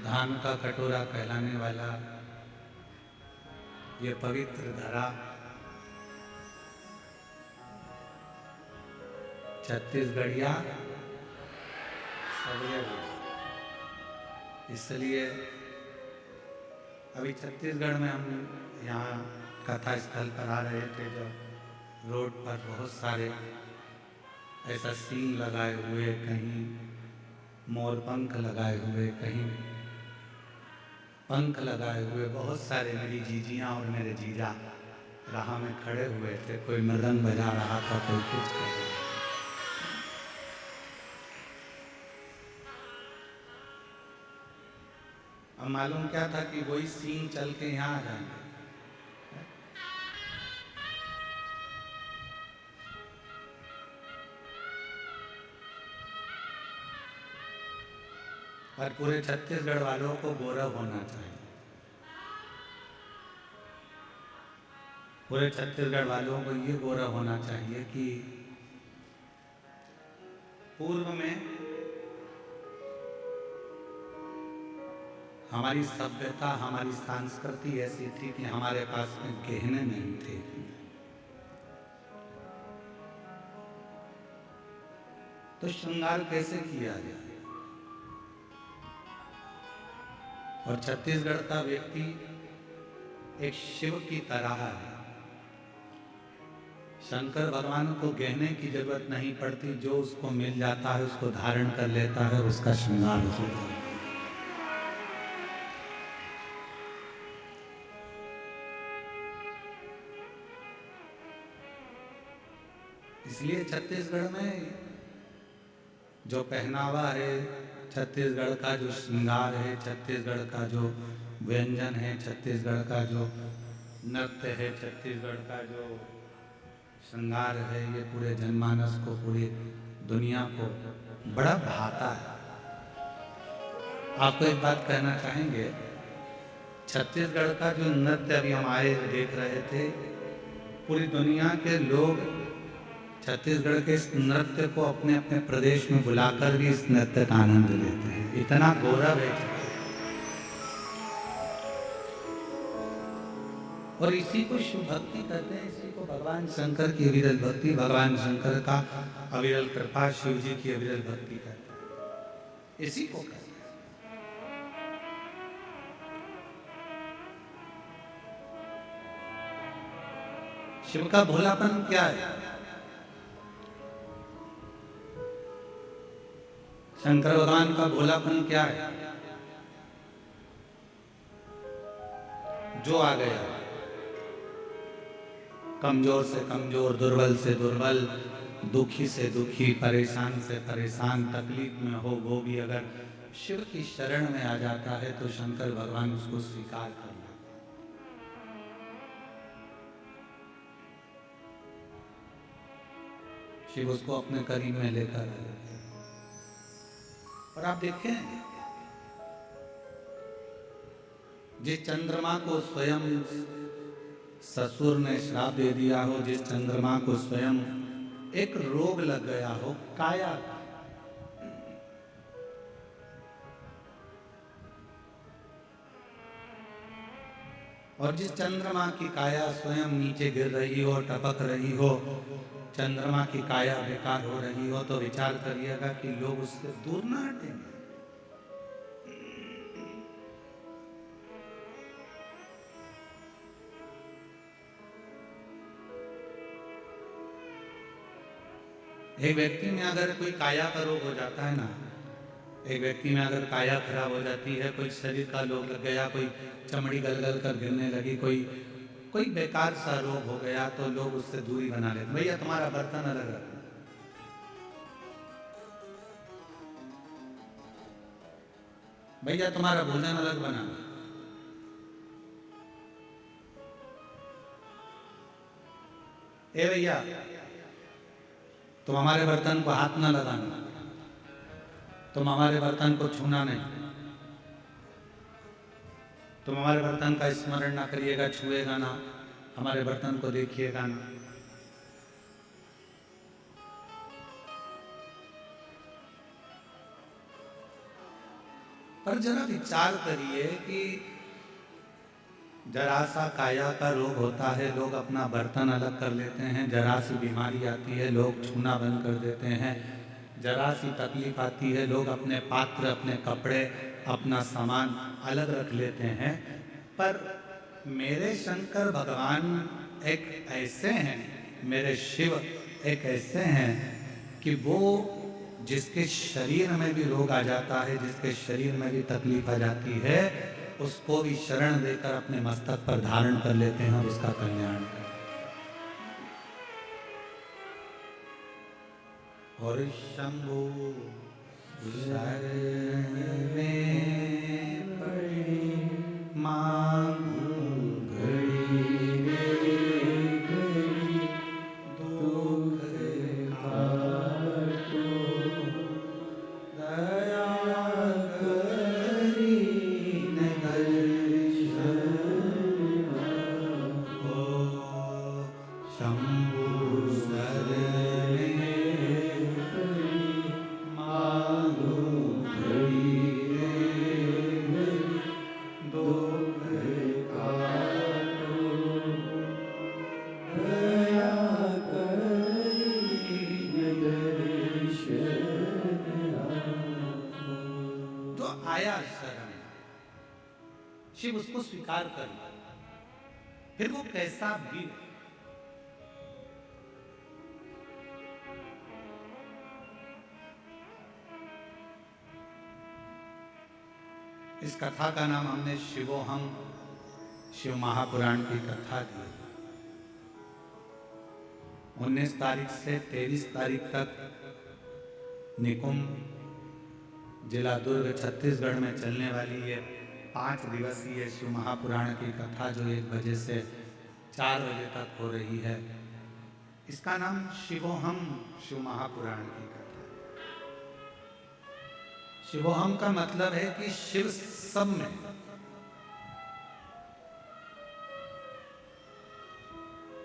धान का कटोरा कहलाने वाला ये पवित्र धरा छत्तीसगढ़िया सबले बड़ी। इसलिए अभी छत्तीसगढ़ में हम यहाँ कथा स्थल पर आ रहे थे, जो रोड पर बहुत सारे ऐसा सीन लगाए हुए, कहीं मोर पंख लगाए हुए, कहीं पंख लगाए हुए, बहुत सारे मेरी जीजियाँ और मेरे जीजा राह में खड़े हुए थे। कोई मृदंग बजा रहा था, कोई कुछ कर रहा था। अब मालूम क्या था कि वही सीन चल के यहाँ आ जाएंगे। और पूरे छत्तीसगढ़ वालों को गौरव होना चाहिए, पूरे छत्तीसगढ़ वालों को ये गौरव होना चाहिए कि पूर्व में हमारी सभ्यता, हमारी संस्कृति ऐसी थी कि हमारे पास में गहने नहीं थे। तो श्रृंगार कैसे किया जाए? और छत्तीसगढ़ का व्यक्ति एक शिव की तरह है। शंकर भगवान को गहने की जरूरत नहीं पड़ती, जो उसको मिल जाता है उसको धारण कर लेता है, उसका श्रृंगार होता है। इसलिए छत्तीसगढ़ में जो पहनावा है, छत्तीसगढ़ का जो श्रृंगार है, छत्तीसगढ़ का जो व्यंजन है, छत्तीसगढ़ का जो नृत्य है, छत्तीसगढ़ का जो श्रृंगार है, ये पूरे जनमानस को, पूरी दुनिया को बड़ा भाता है। आपको एक बात कहना चाहेंगे, छत्तीसगढ़ का जो नृत्य अभी हम आए देख रहे थे, पूरी दुनिया के लोग छत्तीसगढ़ के इस नृत्य को अपने अपने प्रदेश में बुलाकर भी इस नृत्य का आनंद लेते हैं। इतना गौरव है। और इसी को शिव भक्ति कहते हैं, इसी को भगवान शंकर की अविरल भक्ति, भगवान शंकर का अविरल कृपा, शिव जी की अविरल भक्ति कहते हैं, इसी को कहते हैं। शिव का भोलापन क्या है? शंकर भगवान का भोलापन क्या है? जो आ गया, कमजोर से कमजोर, दुर्बल से दुर्बल, दुखी से दुखी, परेशान से परेशान, तकलीफ में हो, वो भी अगर शिव की शरण में आ जाता है तो शंकर भगवान उसको स्वीकार कर लेते हैं। शिव उसको अपने करीब में लेकर आ जाते हैं। और आप देखें, जिस चंद्रमा को स्वयं ससुर ने श्राप दे दिया हो, जिस चंद्रमा को स्वयं एक रोग लग गया हो काया का, और जिस चंद्रमा की काया स्वयं नीचे गिर रही हो, टपक रही हो, चंद्रमा की काया बेकार हो रही हो, तो विचार करिएगा कि लोग उससे दूर ना हटेंगे। एक व्यक्ति में अगर कोई काया का रोग हो जाता है ना, एक व्यक्ति में अगर काया खराब हो जाती है, कोई शरीर का रोग लग गया, कोई चमड़ी गल कर गिरने लगी, कोई कोई बेकार सा रोग हो गया, तो लोग उससे दूरी बना लेते। भैया तुम्हारा बर्तन अलग रखना, भैया तुम्हारा भोजन अलग बनाना, ए भैया तुम हमारे बर्तन को हाथ ना लगाना, तुम हमारे बर्तन को छूना नहीं, तुम हमारे बर्तन का स्मरण ना करिएगा, छुएगा ना, हमारे बर्तन को देखिएगा ना। पर जरा विचार करिए कि जरा सा काया का रोग होता है, लोग अपना बर्तन अलग कर लेते हैं। जरा सी बीमारी आती है, लोग छूना बंद कर देते हैं। जरा सी तकलीफ आती है, लोग अपने पात्र, अपने कपड़े, अपना सामान अलग रख लेते हैं। पर मेरे शंकर भगवान एक ऐसे हैं, मेरे शिव एक ऐसे हैं कि वो जिसके शरीर में भी रोग आ जाता है, जिसके शरीर में भी तकलीफ आ जाती है, उसको भी शरण देकर अपने मस्तक पर धारण कर लेते हैं और उसका कल्याण करते हैं। और शंभु शरण में पड़े मांगू घड़ी रे घड़ी, दुख काटो दया करी शंभु शरण मांगो घड़ी रे घड़ी, दुख काटो दया करी दर्शन आपो। तो आया शरण, शिव उसको स्वीकार कर लिया। फिर वो कैसा भी, इस कथा का नाम हमने शिवोहम, शिव महापुराण की कथा दी। 19 तारीख से 23 तारीख तक निकुंभ जिला दुर्ग छत्तीसगढ़ में चलने वाली ये 5 दिवसीय शिव महापुराण की कथा, जो 1 बजे से 4 बजे तक हो रही है, इसका नाम शिवोहम, शिव महापुराण की कथा। शिवोहम का मतलब है कि शिव सब में।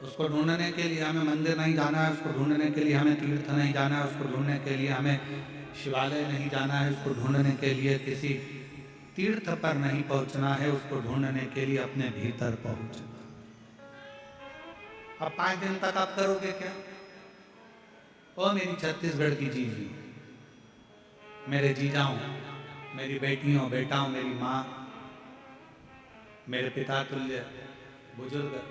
उसको ढूंढने के लिए हमें मंदिर नहीं जाना है, उसको ढूंढने के लिए हमें तीर्थ नहीं जाना है, उसको ढूंढने के लिए हमें शिवालय नहीं जाना है, उसको ढूंढने के लिए किसी तीर्थ पर नहीं पहुंचना है, उसको ढूंढने के लिए अपने भीतर पहुंचना। अब 5 दिन तक आप करोगे क्या? ओ मेरी छत्तीसगढ़ की जीजी, मेरे जीजाओं, मेरी बेटियों, बेटाओं, मेरी माँ, मेरे पिता तुल्य बुजुर्ग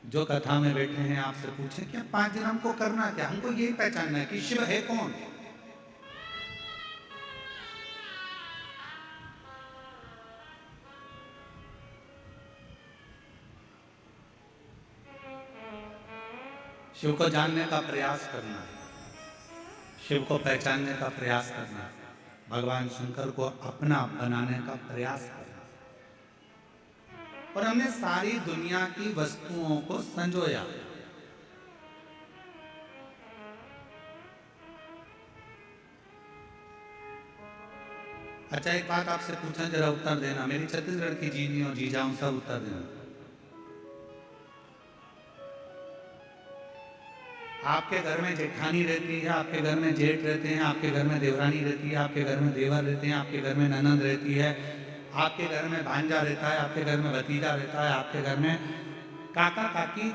जो कथा में बैठे हैं, आपसे पूछे कि 5 दिन हमको करना क्या? हमको यही पहचानना है कि शिव है कौन। शिव को जानने का प्रयास करना है, शिव को पहचानने का प्रयास करना है, भगवान शंकर को अपना बनाने का प्रयास करना। और हमने सारी दुनिया की वस्तुओं को संजोया। अच्छा, एक बात आपसे पूछा, जरा उत्तर देना, मेरी छत्तीसगढ़ की जीनियों, जीजाओं, सब उत्तर देना। आपके घर में जेठानी रहती है, आपके घर में जेठ रहते हैं, आपके घर में देवरानी रहती है, आपके घर में देवर रहते हैं, आपके घर में ननद रहती है, आपके घर में भांजा रहता है, आपके घर में भतीजा रहता है, आपके घर में काका काकी,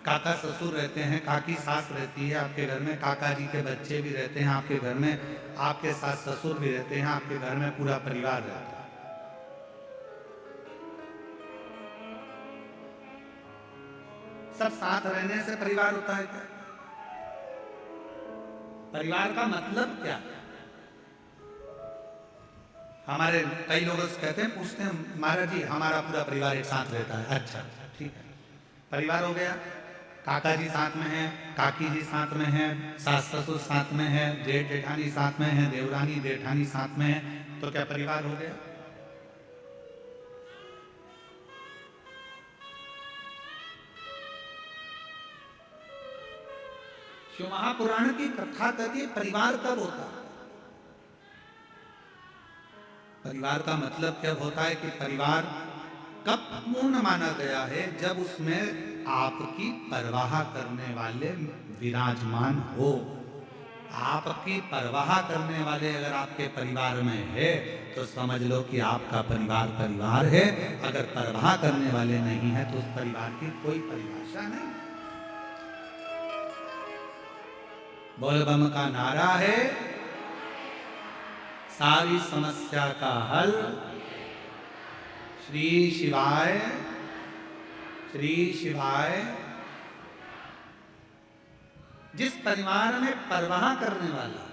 काका ससुर रहते हैं, काकी सास रहती है, आपके घर में काका जी के बच्चे भी रहते हैं, आपके घर में आपके सास ससुर भी रहते हैं, आपके घर में पूरा परिवार रहता है। सब साथ रहने से परिवार होता है क्या? परिवार का मतलब क्या? हमारे कई लोग कहते हैं, पूछते हैं, महाराज जी हमारा पूरा परिवार एक साथ रहता है। अच्छा, ठीक है, परिवार हो गया, काका जी साथ में है, काकी जी साथ में है, सास ससुर साथ में है, जेठ जेठानी साथ में है, देवरानी जेठानी साथ में है, तो क्या परिवार हो गया? शिव महापुराण की कथा कहती है परिवार कब होता है? परिवार का मतलब क्या होता है कि परिवार कब पूर्ण माना गया है? जब उसमें आपकी परवाह करने वाले विराजमान हो। आपकी परवाह करने वाले अगर आपके परिवार में है तो समझ लो कि आपका परिवार परिवार है। अगर परवाह करने वाले नहीं है तो उस परिवार की कोई परिभाषा नहीं। बोल बम का नारा है, सारी समस्या का हल श्री शिवाय, श्री शिवाय। जिस परिवार में परवाह करने वाला,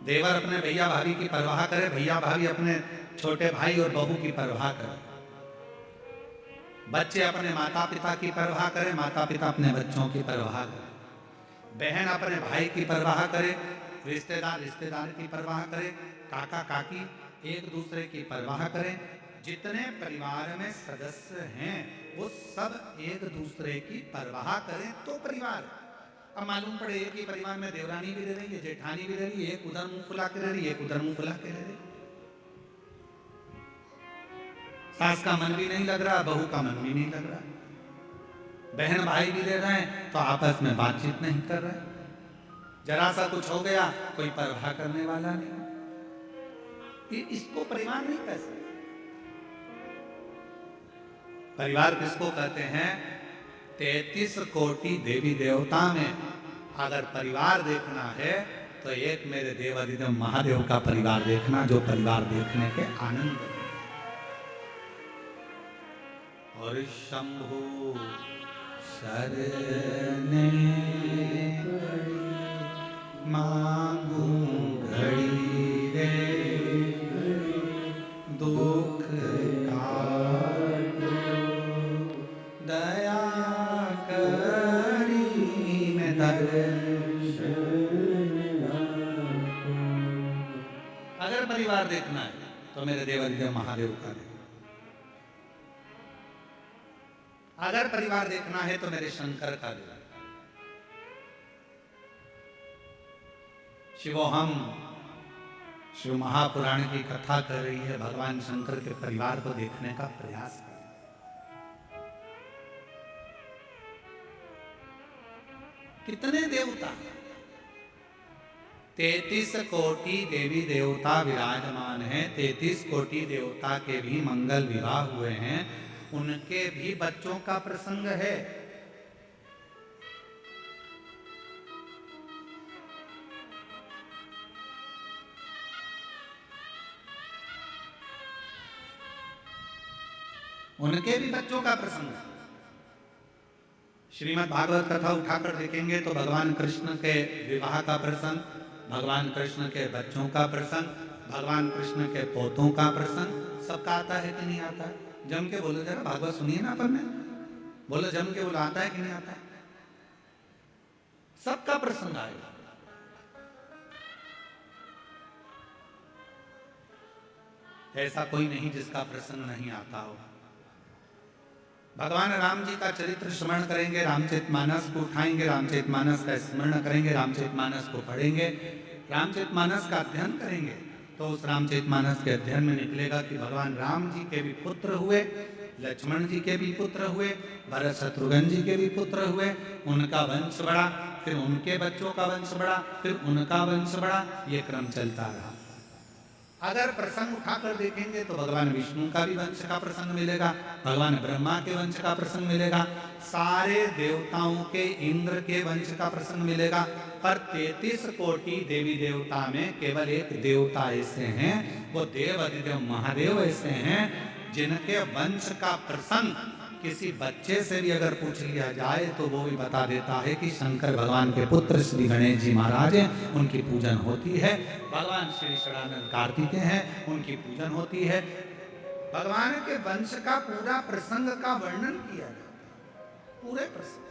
देवर अपने भैया भाभी की परवाह करे, भैया भाभी अपने छोटे भाई और बहू की परवाह करे, बच्चे अपने माता पिता की परवाह करे, माता पिता अपने बच्चों की परवाह करे, बहन अपने भाई की परवाह करे, रिश्तेदार रिश्तेदार की परवाह करे, काका काकी एक दूसरे की परवाह करें। जितने परिवार में सदस्य हैं वो सब एक दूसरे की परवाह करें तो परिवार। अब मालूम पड़े एक ही परिवार में देवरानी भी रह रही है, जेठानी भी रह रही है, एक उधर मुंह फुला के रह रही है, एक उधर मुंह फुला के रह रही है, सास का मन भी नहीं लग रहा, बहू का मन भी नहीं लग रहा, बहन भाई भी रह रहे हैं तो आपस में बातचीत नहीं कर रहे, जरा सा कुछ हो गया कोई परवाह करने वाला नहीं। इसको परिवार नहीं कह सकते। परिवार किसको कहते हैं? 33 कोटि देवी देवता में अगर परिवार देखना है तो एक मेरे देवादिदेव महादेव का परिवार देखना, जो परिवार देखने के आनंद है। और शंभु शरणे मांगू घड़ी रे दुख दया करी में दर्शन। अगर परिवार देखना है तो मेरे देवादिदेव महादेव का देखो, अगर परिवार देखना है तो मेरे शंकर का देखो। शिवोहम शिव महापुराण की कथा कर रही है, भगवान शंकर के परिवार को देखने का प्रयास कर। कितने देवता? 33 कोटि देवी देवता विराजमान हैं। 33 कोटि देवता के भी मंगल विवाह हुए हैं, उनके भी बच्चों का प्रसंग है। उनके भी बच्चों का प्रसंग। श्रीमद् भागवत कथा उठाकर देखेंगे तो भगवान कृष्ण के विवाह का प्रसंग, भगवान कृष्ण के बच्चों का प्रसंग, भगवान कृष्ण के पोतों का प्रसंग सबका आता है कि नहीं आता है? जम के बोलो जरा, भागवत सुनिए ना अपन में, बोलो जम के बोलो, आता है कि नहीं आता है? सबका प्रसंग आएगा। ऐसा कोई नहीं जिसका प्रसंग नहीं आता हो। भगवान राम जी का चरित्र स्मरण करेंगे, रामचरितमानस को उठाएंगे, रामचरितमानस का स्मरण करेंगे, रामचरितमानस को पढ़ेंगे, रामचरितमानस का अध्ययन करेंगे तो उस रामचरितमानस के अध्ययन में निकलेगा कि भगवान राम जी के भी पुत्र हुए, लक्ष्मण जी के भी पुत्र हुए, भरत शत्रुघ्न जी के भी पुत्र हुए, उनका वंश बढ़ा, फिर उनके बच्चों का वंश बढ़ा, फिर उनका वंश बढ़ा, ये क्रम चलता रहा। अगर प्रसंग उठाकर देखेंगे तो भगवान विष्णु का भी वंश का प्रसंग मिलेगा, भगवान ब्रह्मा के वंश का प्रसंग मिलेगा, सारे देवताओं के, इंद्र के वंश का प्रसंग मिलेगा। पर 33 कोटि देवी देवता में केवल एक देवता ऐसे हैं, वो देवादिदेव महादेव ऐसे हैं जिनके वंश का प्रसंग किसी बच्चे से भी अगर पूछ लिया जाए तो वो भी बता देता है कि शंकर भगवान के पुत्र श्री गणेश जी महाराज हैं, उनकी पूजन होती है। भगवान श्री षडानंद कार्तिकेय हैं, उनकी पूजन होती है। भगवान के वंश का पूरा प्रसंग का वर्णन किया जाता है, पूरे प्रसंग।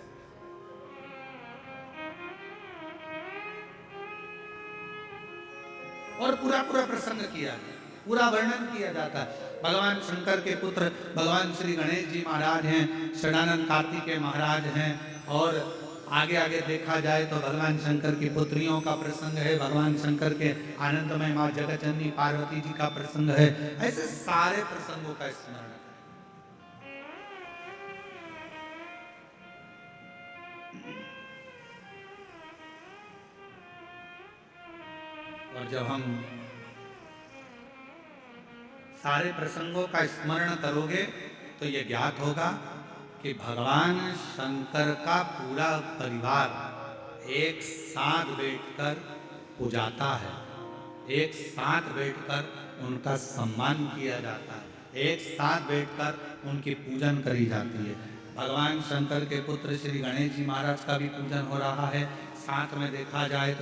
और पूरा पूरा प्रसंग किया गया, पूरा वर्णन किया जाता है। भगवान शंकर के पुत्र भगवान श्री गणेश जी महाराज हैं, षडानंद कार्तिकेय महाराज हैं, और आगे आगे देखा जाए तो भगवान शंकर की पुत्रियों का प्रसंग है, भगवान शंकर के आनंदमय माँ जगतजननी पार्वती जी का प्रसंग है। ऐसे सारे प्रसंगों का स्मरण। और जब हम सारे प्रसंगों का स्मरण करोगे तो ये ज्ञात होगा कि भगवान शंकर का पूरा परिवार एक साथ बैठकर पूजाता है, एक साथ बैठकर उनका सम्मान किया जाता है, एक साथ बैठकर उनकी पूजन करी जाती है। भगवान शंकर के पुत्र श्री गणेश जी महाराज का भी पूजन हो रहा है। साथ में देखा जाए तो